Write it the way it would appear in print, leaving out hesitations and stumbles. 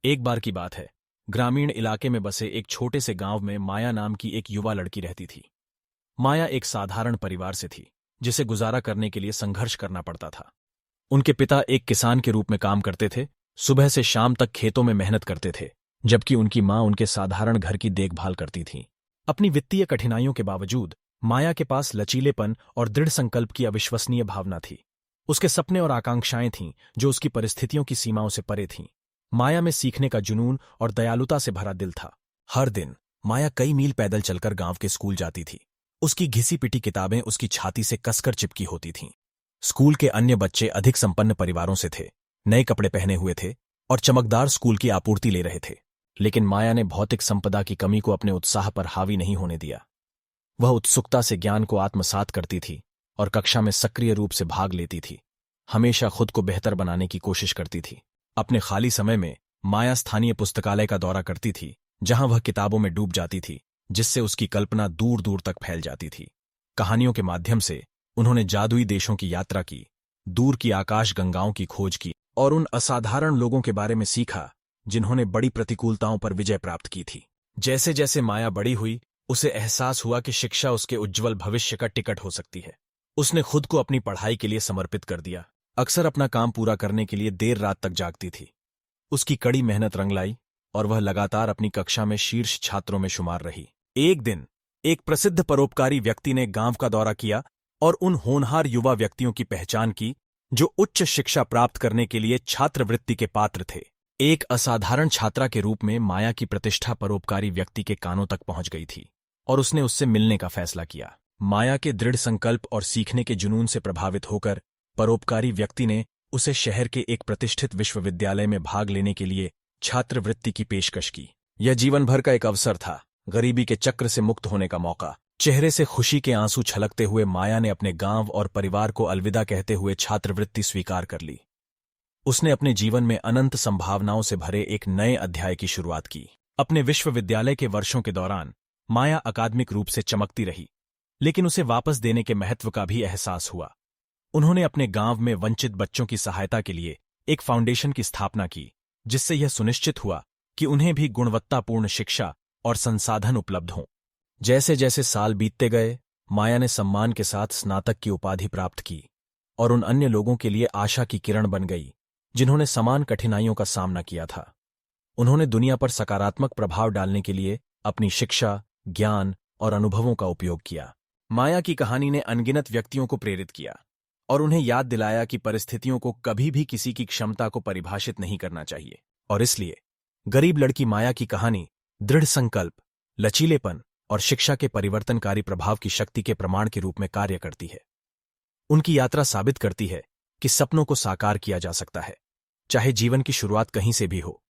एक बार की बात है। ग्रामीण इलाके में बसे एक छोटे से गांव में माया नाम की एक युवा लड़की रहती थी। माया एक साधारण परिवार से थी, जिसे गुजारा करने के लिए संघर्ष करना पड़ता था। उनके पिता एक किसान के रूप में काम करते थे, सुबह से शाम तक खेतों में मेहनत करते थे, जबकि उनकी मां उनके साधारण घर की देखभाल करती थी। अपनी वित्तीय कठिनाइयों के बावजूद माया के पास लचीलेपन और दृढ़ संकल्प की अविश्वसनीय भावना थी। उसके सपने और आकांक्षाएं थीं जो उसकी परिस्थितियों की सीमाओं से परे थीं। माया में सीखने का जुनून और दयालुता से भरा दिल था। हर दिन माया कई मील पैदल चलकर गांव के स्कूल जाती थी। उसकी घिसी पिटी किताबें उसकी छाती से कसकर चिपकी होती थीं। स्कूल के अन्य बच्चे अधिक संपन्न परिवारों से थे, नए कपड़े पहने हुए थे और चमकदार स्कूल की आपूर्ति ले रहे थे। लेकिन माया ने भौतिक संपदा की कमी को अपने उत्साह पर हावी नहीं होने दिया। वह उत्सुकता से ज्ञान को आत्मसात करती थी और कक्षा में सक्रिय रूप से भाग लेती थी। हमेशा खुद को बेहतर बनाने की कोशिश करती थी। अपने खाली समय में माया स्थानीय पुस्तकालय का दौरा करती थी, जहां वह किताबों में डूब जाती थी, जिससे उसकी कल्पना दूर दूर तक फैल जाती थी। कहानियों के माध्यम से उन्होंने जादुई देशों की यात्रा की, दूर की आकाश गंगाओं की खोज की और उन असाधारण लोगों के बारे में सीखा जिन्होंने बड़ी प्रतिकूलताओं पर विजय प्राप्त की थी। जैसे जैसे माया बड़ी हुई, उसे एहसास हुआ कि शिक्षा उसके उज्ज्वल भविष्य का टिकट हो सकती है। उसने खुद को अपनी पढ़ाई के लिए समर्पित कर दिया। अक्सर अपना काम पूरा करने के लिए देर रात तक जागती थी। उसकी कड़ी मेहनत रंग लाई और वह लगातार अपनी कक्षा में शीर्ष छात्रों में शुमार रही। एक दिन एक प्रसिद्ध परोपकारी व्यक्ति ने गांव का दौरा किया और उन होनहार युवा व्यक्तियों की पहचान की जो उच्च शिक्षा प्राप्त करने के लिए छात्रवृत्ति के पात्र थे। एक असाधारण छात्रा के रूप में माया की प्रतिष्ठा परोपकारी व्यक्ति के कानों तक पहुंच गई थी और उसने उससे मिलने का फैसला किया। माया के दृढ़ संकल्प और सीखने के जुनून से प्रभावित होकर परोपकारी व्यक्ति ने उसे शहर के एक प्रतिष्ठित विश्वविद्यालय में भाग लेने के लिए छात्रवृत्ति की पेशकश की। यह जीवन भर का एक अवसर था, गरीबी के चक्र से मुक्त होने का मौका। चेहरे से खुशी के आंसू छलकते हुए माया ने अपने गांव और परिवार को अलविदा कहते हुए छात्रवृत्ति स्वीकार कर ली। उसने अपने जीवन में अनंत संभावनाओं से भरे एक नए अध्याय की शुरुआत की। अपने विश्वविद्यालय के वर्षों के दौरान माया अकादमिक रूप से चमकती रही, लेकिन उसे वापस देने के महत्व का भी एहसास हुआ। उन्होंने अपने गांव में वंचित बच्चों की सहायता के लिए एक फाउंडेशन की स्थापना की, जिससे यह सुनिश्चित हुआ कि उन्हें भी गुणवत्तापूर्ण शिक्षा और संसाधन उपलब्ध हों। जैसे जैसे साल बीतते गए, माया ने सम्मान के साथ स्नातक की उपाधि प्राप्त की और उन अन्य लोगों के लिए आशा की किरण बन गई जिन्होंने समान कठिनाइयों का सामना किया था। उन्होंने दुनिया पर सकारात्मक प्रभाव डालने के लिए अपनी शिक्षा, ज्ञान और अनुभवों का उपयोग किया। माया की कहानी ने अनगिनत व्यक्तियों को प्रेरित किया और उन्हें याद दिलाया कि परिस्थितियों को कभी भी किसी की क्षमता को परिभाषित नहीं करना चाहिए। और इसलिए गरीब लड़की माया की कहानी दृढ़ संकल्प, लचीलेपन और शिक्षा के परिवर्तनकारी प्रभाव की शक्ति के प्रमाण के रूप में कार्य करती है। उनकी यात्रा साबित करती है कि सपनों को साकार किया जा सकता है, चाहे जीवन की शुरुआत कहीं से भी हो।